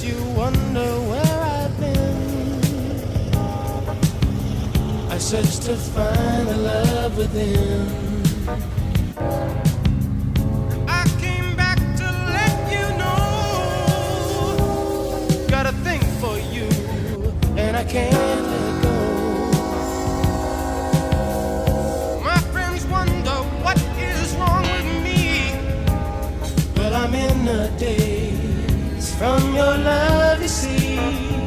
you wonder where I've been. I searched to find the love within. I came back to let you know, got a thing for you, and I can't let go. My friends wonder what is wrong with me. Well, I'm in a daze from your love, you see.